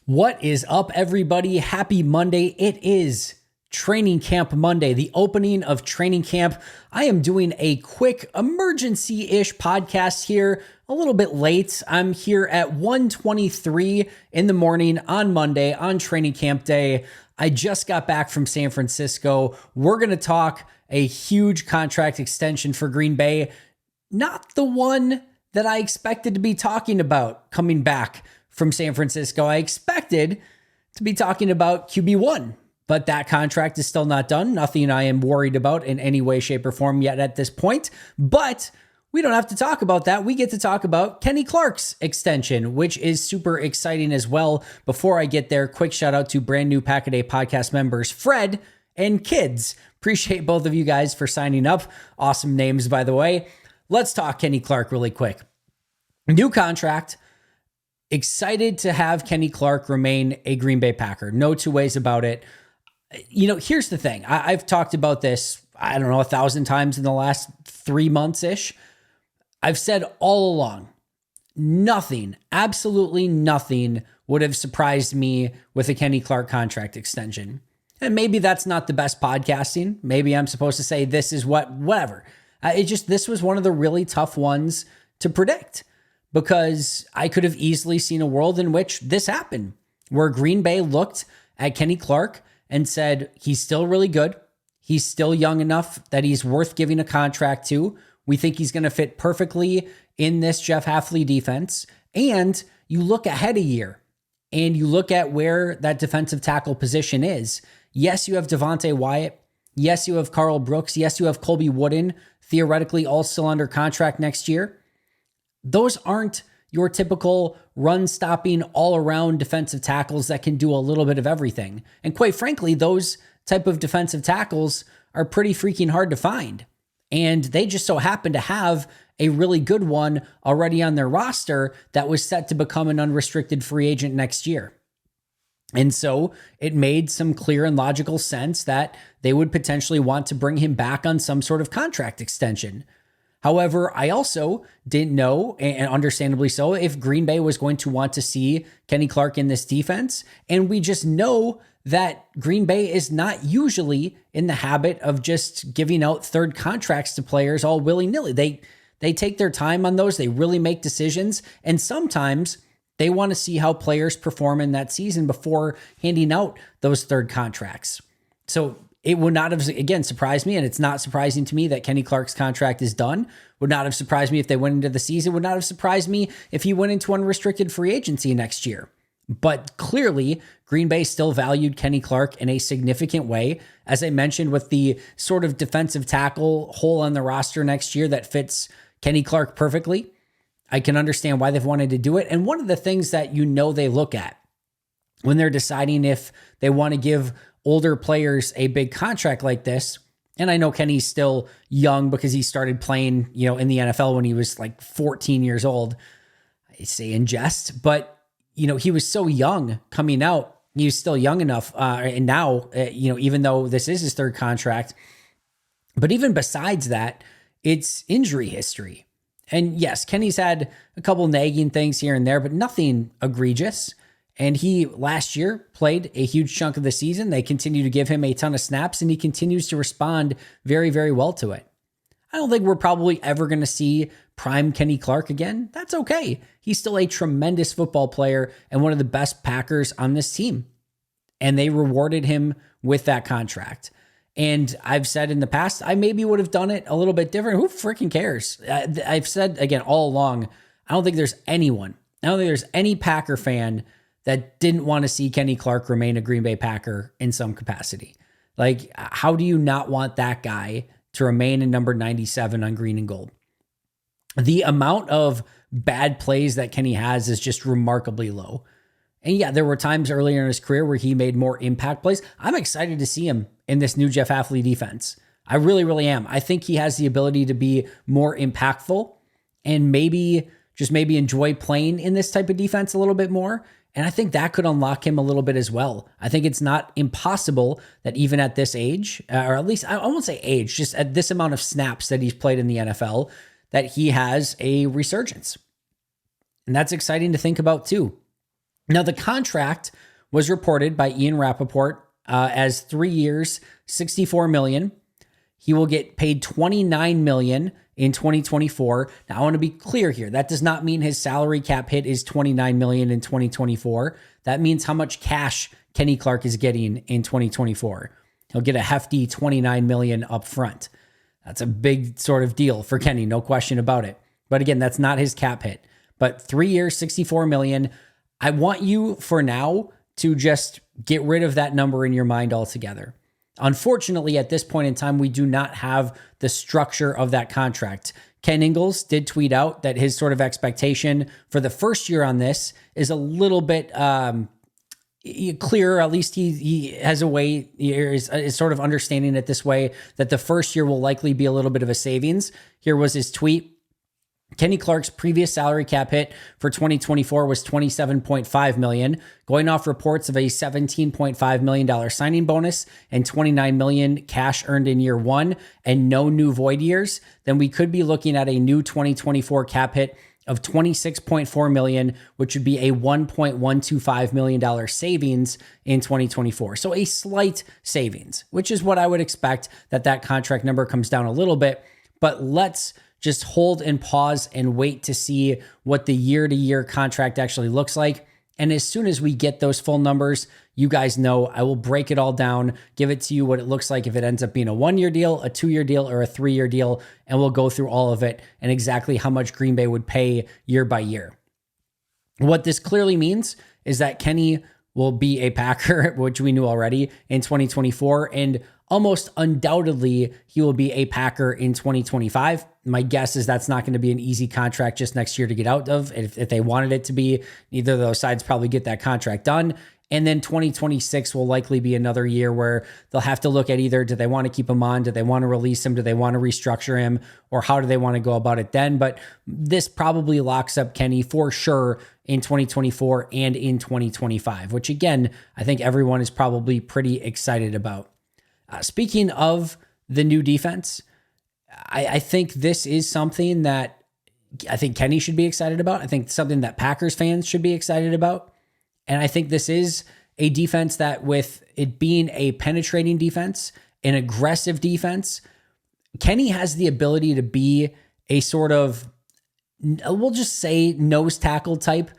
What is up, everybody? Happy Monday. It is Training Camp Monday, the opening of training camp. I am doing a quick emergency-ish podcast here, a little bit late. I'm here at 1:23 in the morning on Monday on training camp day. I just got back from San Francisco. We're going to talk a huge contract extension for Green Bay. Not the one that I expected to be talking about coming back from San Francisco. I expected to be talking about QB1, but that contract is still not done. Nothing I am worried about in any way, shape, or form yet at this point. But we don't have to talk about that. We get to talk about Kenny Clark's extension, which is super exciting as well. Before I get there, quick shout out to brand new Pack a Day podcast members, Fred and Kids. Appreciate both of you guys for signing up. Awesome names, by the way. Let's talk Kenny Clark really quick. New contract. Excited to have Kenny Clark remain a Green Bay Packer. No two ways about it. You know, here's the thing. I've talked about this, 1,000 times in the last 3 months-ish. I've said all along, nothing, absolutely nothing would have surprised me with a Kenny Clark contract extension. And maybe that's not the best podcasting. Maybe I'm supposed to say this is whatever. This was one of the really tough ones to predict, because I could have easily seen a world in which this happened, where Green Bay looked at Kenny Clark and said, he's still really good. He's still young enough that he's worth giving a contract to. We think he's going to fit perfectly in this Jeff Hafley defense. And you look ahead a year and you look at where that defensive tackle position is. Yes, you have Devontae Wyatt. Yes, you have Carl Brooks. Yes, you have Colby Wooden, theoretically all still under contract next year. Those aren't your typical run-stopping, all-around defensive tackles that can do a little bit of everything. And quite frankly, those type of defensive tackles are pretty freaking hard to find. And they just so happen to have a really good one already on their roster that was set to become an unrestricted free agent next year. And so it made some clear and logical sense that they would potentially want to bring him back on some sort of contract extension. However, I also didn't know, and understandably so, if Green Bay was going to want to see Kenny Clark in this defense. And we just know that Green Bay is not usually in the habit of just giving out third contracts to players all willy-nilly. They take their time on those. They really make decisions. And sometimes they want to see how players perform in that season before handing out those third contracts. So it would not have, again, surprised me, and it's not surprising to me that Kenny Clark's contract is done. Would not have surprised me if they went into the season. Would not have surprised me if he went into unrestricted free agency next year. But clearly, Green Bay still valued Kenny Clark in a significant way. As I mentioned, with the sort of defensive tackle hole on the roster next year that fits Kenny Clark perfectly, I can understand why they've wanted to do it. And one of the things that they look at when they're deciding if they want to give older players a big contract like this, and I know Kenny's still young because he started playing, in the NFL when he was like 14 years old. I say in jest, but he was so young coming out. He was still young enough, and now, even though this is his third contract, but even besides that, it's injury history. And yes, Kenny's had a couple nagging things here and there, but nothing egregious. And he last year played a huge chunk of the season. They continue to give him a ton of snaps, and he continues to respond very, very well to it. I don't think we're probably ever going to see prime Kenny Clark again. That's okay. He's still a tremendous football player and one of the best Packers on this team. And they rewarded him with that contract. And I've said in the past, I maybe would have done it a little bit different. Who freaking cares? I've said, again, all along, I don't think there's any Packer fan that didn't want to see Kenny Clark remain a Green Bay Packer in some capacity. Like, how do you not want that guy to remain in number 97 on green and gold? The amount of bad plays that Kenny has is just remarkably low. And yeah, there were times earlier in his career where he made more impact plays. I'm excited to see him in this new Jeff Hafley defense. I really, really am. I think he has the ability to be more impactful and maybe enjoy playing in this type of defense a little bit more. And I think that could unlock him a little bit as well. I think it's not impossible that even at this age, or at least I won't say age, just at this amount of snaps that he's played in the NFL, that he has a resurgence. And that's exciting to think about too. Now, the contract was reported by Ian Rappaport as 3 years, $64 million. He will get paid $29 million in 2024. Now, I want to be clear here. That does not mean his salary cap hit is $29 million in 2024. That means how much cash Kenny Clark is getting in 2024. He'll get a hefty $29 million up front. That's a big sort of deal for Kenny, no question about it. But again, that's not his cap hit. But 3 years, $64 million. I want you for now to just get rid of that number in your mind altogether. Unfortunately, at this point in time, we do not have the structure of that contract. Ken Ingalls did tweet out that his sort of expectation for the first year on this is a little bit clearer. At least he has a way, is sort of understanding it this way, that the first year will likely be a little bit of a savings. Here was his tweet. Kenny Clark's previous salary cap hit for 2024 was $27.5 million, going off reports of a $17.5 million signing bonus and $29 million cash earned in year one and no new void years. Then we could be looking at a new 2024 cap hit of $26.4 million, which would be a $1.125 million savings in 2024. So a slight savings, which is what I would expect, that contract number comes down a little bit. But let's just hold and pause and wait to see what the year-to-year contract actually looks like. And as soon as we get those full numbers, you guys know I will break it all down, give it to you what it looks like if it ends up being a 1-year deal, a 2-year deal, or a 3-year deal, and we'll go through all of it and exactly how much Green Bay would pay year by year. What this clearly means is that Kenny will be a Packer, which we knew already, in 2024, and almost undoubtedly he will be a Packer in 2025. My guess is that's not going to be an easy contract just next year to get out of. If they wanted it to be, neither of those sides probably get that contract done. And then 2026 will likely be another year where they'll have to look at either, do they want to keep him on? Do they want to release him? Do they want to restructure him? Or how do they want to go about it then? But this probably locks up Kenny for sure in 2024 and in 2025, which again, I think everyone is probably pretty excited about. Speaking of the new defense, I think this is something that I think Kenny should be excited about. I think something that Packers fans should be excited about. And I think this is a defense that, with it being a penetrating defense, an aggressive defense, Kenny has the ability to be a sort of, we'll just say, nose tackle type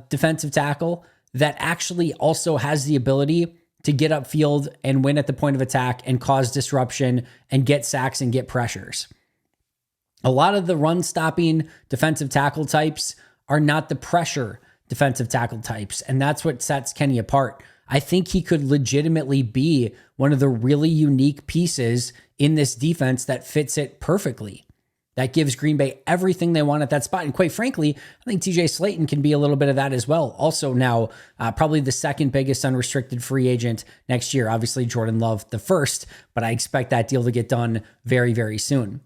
defensive tackle that actually also has the ability to get upfield and win at the point of attack and cause disruption and get sacks and get pressures. A lot of the run-stopping defensive tackle types are not the pressure defensive tackle types, and that's what sets Kenny apart. I think he could legitimately be one of the really unique pieces in this defense that fits it perfectly. That gives Green Bay everything they want at that spot. And quite frankly, I think TJ Slayton can be a little bit of that as well. Also now, probably the second biggest unrestricted free agent next year. Obviously, Jordan Love the first, but I expect that deal to get done very, very soon.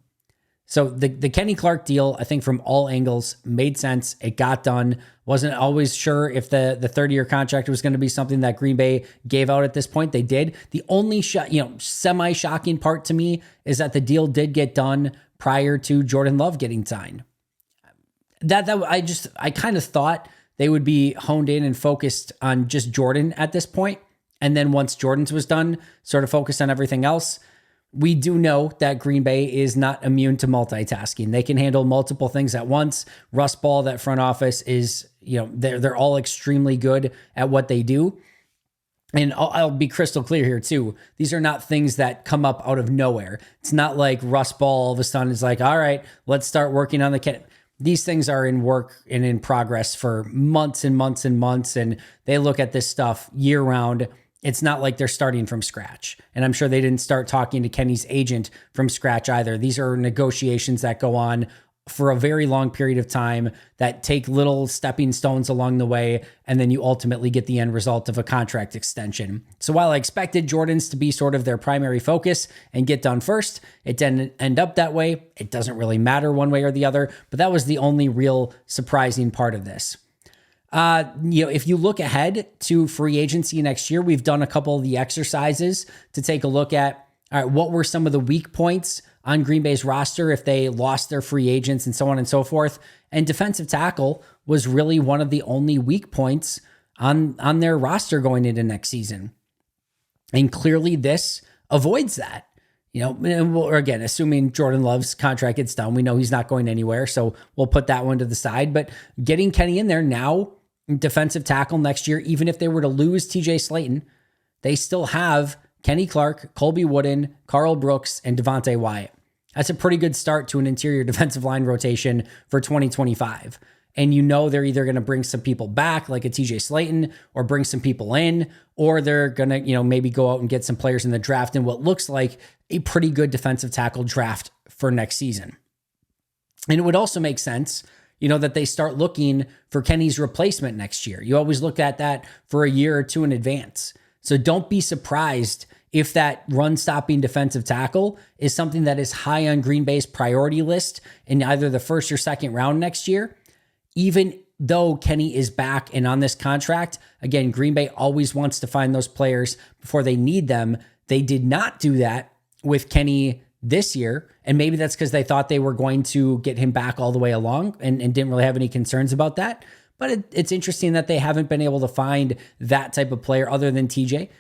So the Kenny Clark deal, I think from all angles, made sense. It got done. Wasn't always sure if the 30-year contract was going to be something that Green Bay gave out at this point. They did. The only semi-shocking part to me is that the deal did get done prior to Jordan Love getting signed. I kind of thought they would be honed in and focused on just Jordan at this point. And then once Jordan's was done, sort of focused on everything else. We do know that Green Bay is not immune to multitasking. They can handle multiple things at once. Russ Ball, that front office is, they're all extremely good at what they do. And I'll be crystal clear here too. These are not things that come up out of nowhere. It's not like Russ Ball all of a sudden is like, all right, let's start working on these things are in work and in progress for months and months and months. And they look at this stuff year round. It's not like they're starting from scratch. And I'm sure they didn't start talking to Kenny's agent from scratch either. These are negotiations that go on for a very long period of time that take little stepping stones along the way. And then you ultimately get the end result of a contract extension. So while I expected Jordan's to be sort of their primary focus and get done first, it didn't end up that way. It doesn't really matter one way or the other, but that was the only real surprising part of this. If you look ahead to free agency next year, we've done a couple of the exercises to take a look at, all right, what were some of the weak points on Green Bay's roster if they lost their free agents and so on and so forth. And defensive tackle was really one of the only weak points on their roster going into next season. And clearly this avoids that. Or again, assuming Jordan Love's contract gets done, we know he's not going anywhere, so we'll put that one to the side. But getting Kenny in there now, defensive tackle next year, even if they were to lose TJ Slayton, they still have Kenny Clark, Colby Wooden, Carl Brooks, and Devontae Wyatt. That's a pretty good start to an interior defensive line rotation for 2025. And they're either going to bring some people back like a TJ Slayton or bring some people in, or they're going to, maybe go out and get some players in the draft in what looks like a pretty good defensive tackle draft for next season. And it would also make sense, that they start looking for Kenny's replacement next year. You always look at that for a year or two in advance. So don't be surprised if that run-stopping defensive tackle is something that is high on Green Bay's priority list in either the first or second round next year. Even though Kenny is back and on this contract, again, Green Bay always wants to find those players before they need them. They did not do that with Kenny this year, and maybe that's because they thought they were going to get him back all the way along and didn't really have any concerns about that. But it's interesting that they haven't been able to find that type of player other than TJ,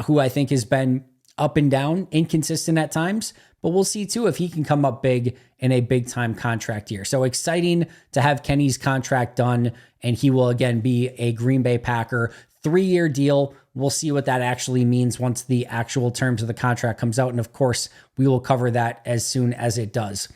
who I think has been up and down, inconsistent at times. But we'll see too if he can come up big in a big time contract year. So exciting to have Kenny's contract done, and he will again be a Green Bay Packer, 3-year deal. We'll see what that actually means once the actual terms of the contract comes out. And of course, we will cover that as soon as it does.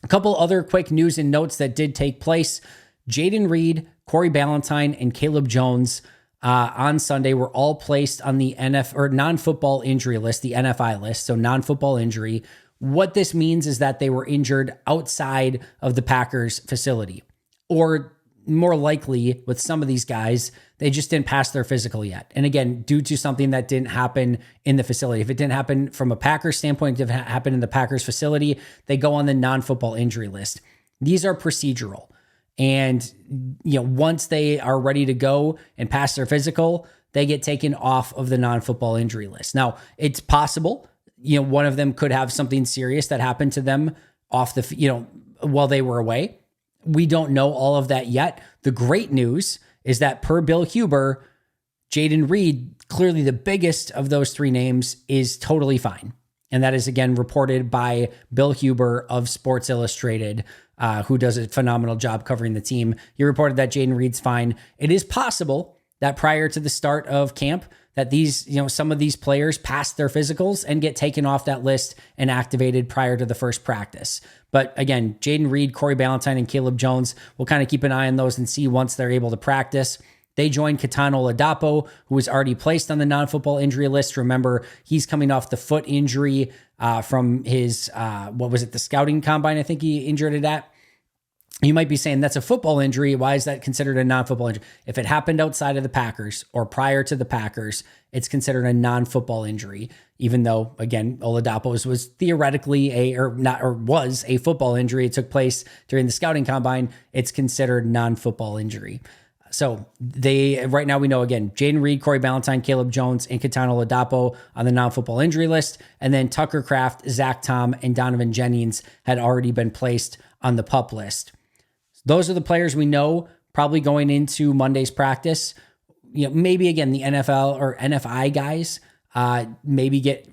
A couple other quick news and notes that did take place. Jayden Reed, Corey Ballantyne, and Caleb Jones on Sunday were all placed on the non-football injury list, the NFI list, so non-football injury. What this means is that they were injured outside of the Packers facility, or more likely with some of these guys, they just didn't pass their physical yet. And again, due to something that didn't happen in the facility. If it didn't happen from a Packers standpoint, it didn't happen in the Packers facility, they go on the non-football injury list. These are procedural. And, once they are ready to go and pass their physical, they get taken off of the non-football injury list. Now, it's possible, one of them could have something serious that happened to them off the, while they were away. We don't know all of that yet. The great news is that per Bill Huber, Jayden Reed, clearly the biggest of those three names, is totally fine. And that is, again, reported by Bill Huber of Sports Illustrated, who does a phenomenal job covering the team. He reported that Jayden Reed's fine. It is possible that prior to the start of camp, that these, some of these players pass their physicals and get taken off that list and activated prior to the first practice. But again, Jayden Reed, Corey Ballantyne, and Caleb Jones, we'll kind of keep an eye on those and see once they're able to practice. They joined Kitano Oladapo, who was already placed on the non-football injury list. Remember, he's coming off the foot injury from his, the scouting combine, I think he injured it at. You might be saying that's a football injury. Why is that considered a non-football injury? If it happened outside of the Packers or prior to the Packers, it's considered a non-football injury, even though, again, Oladapo's was theoretically was a football injury. It took place during the scouting combine. It's considered non-football injury. So right now we know, again, Jayden Reed, Corey Ballantyne, Caleb Jones, and Kitano Oladapo on the non-football injury list. And then Tucker Kraft, Zach Tom, and Donovan Jennings had already been placed on the PUP list. Those are the players we know probably going into Monday's practice. Maybe again, the NFL or NFI guys maybe get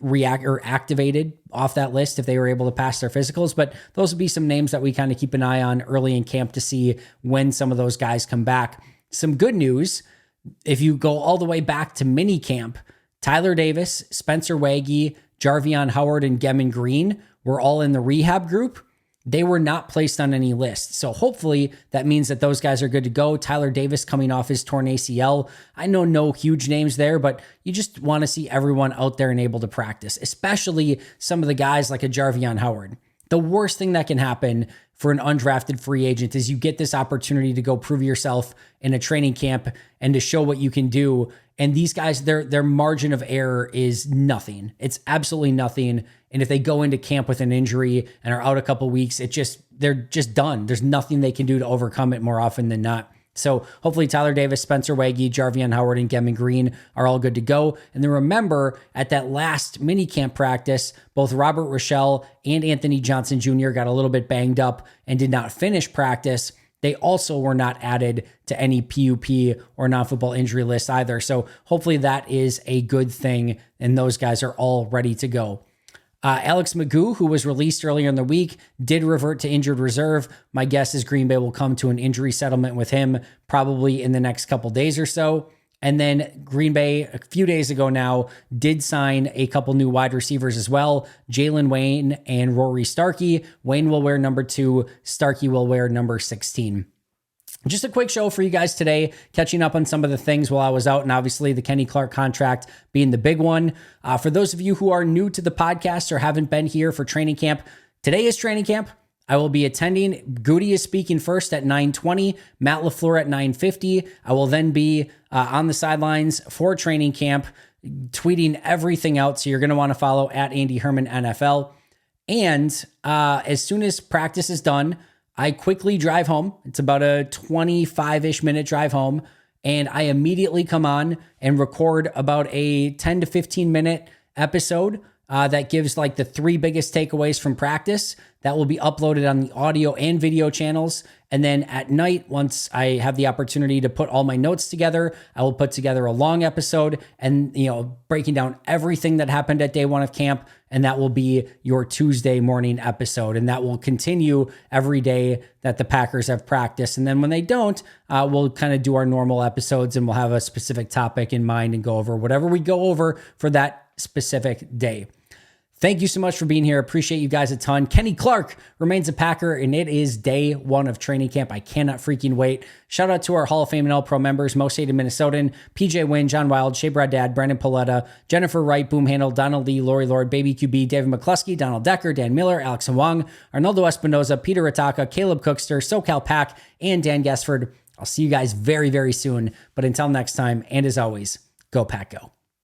activated off that list if they were able to pass their physicals. But those would be some names that we kind of keep an eye on early in camp to see when some of those guys come back. Some good news, if you go all the way back to mini camp, Tyler Davis, Spencer Waggy, Jarvion Howard, and Gemmin Green were all in the rehab group. They were not placed on any list. So hopefully that means that those guys are good to go. Tyler Davis coming off his torn ACL. I know no huge names there, but you just want to see everyone out there and able to practice, especially some of the guys like a Jarvion Howard. The worst thing that can happen for an undrafted free agent is you get this opportunity to go prove yourself in a training camp and to show what you can do. And these guys, their margin of error is nothing. It's absolutely nothing. And if they go into camp with an injury and are out a couple weeks, they're just done. There's nothing they can do to overcome it more often than not. So hopefully Tyler Davis, Spencer Waggy, Jarvion Howard, and Gavin Green are all good to go. And then remember, at that last minicamp practice, both Robert Rochelle and Anthony Johnson Jr. got a little bit banged up and did not finish practice. They also were not added to any PUP or non-football injury list either. So hopefully that is a good thing, and those guys are all ready to go. Alex Magoo, who was released earlier in the week, did revert to injured reserve. My guess is Green Bay will come to an injury settlement with him probably in the next couple days or so. And then Green Bay, a few days ago now, did sign a couple new wide receivers as well, Jalen Wayne and Rory Starkey. Wayne will wear number 2, Starkey will wear number 16. Just a quick show for you guys today, catching up on some of the things while I was out, and obviously the Kenny Clark contract being the big one. For those of you who are new to the podcast or haven't been here for training camp, today is training camp. I will be attending. Goody is speaking first at 9:20, Matt LaFleur at 9:50. I will then be on the sidelines for training camp, tweeting everything out. So you're going to want to follow at Andy Herman NFL. And as soon as practice is done, I quickly drive home. It's about a 25-ish minute drive home. And I immediately come on and record about a 10 to 15 minute episode that gives like the 3 biggest takeaways from practice. That will be uploaded on the audio and video channels. And then at night, once I have the opportunity to put all my notes together, I will put together a long episode and, breaking down everything that happened at day 1 of camp. And that will be your Tuesday morning episode. And that will continue every day that the Packers have practice. And then when they don't, we'll kind of do our normal episodes and we'll have a specific topic in mind and go over whatever we go over for that specific day. Thank you so much for being here. Appreciate you guys a ton. Kenny Clark remains a Packer, and it is day 1 of training camp. I cannot freaking wait. Shout out to our Hall of Fame and All-Pro members, Most Hated Minnesotan, PJ Wynn, John Wild, Shea Brad Dad, Brandon Paletta, Jennifer Wright, Boom Handle, Donald Lee, Lori Lord, Baby QB, David McCluskey, Donald Decker, Dan Miller, Alex Wong, Arnoldo Espinoza, Peter Ataka, Caleb Cookster, SoCal Pack, and Dan Gassford. I'll see you guys very, very soon. But until next time, and as always, go Pack Go.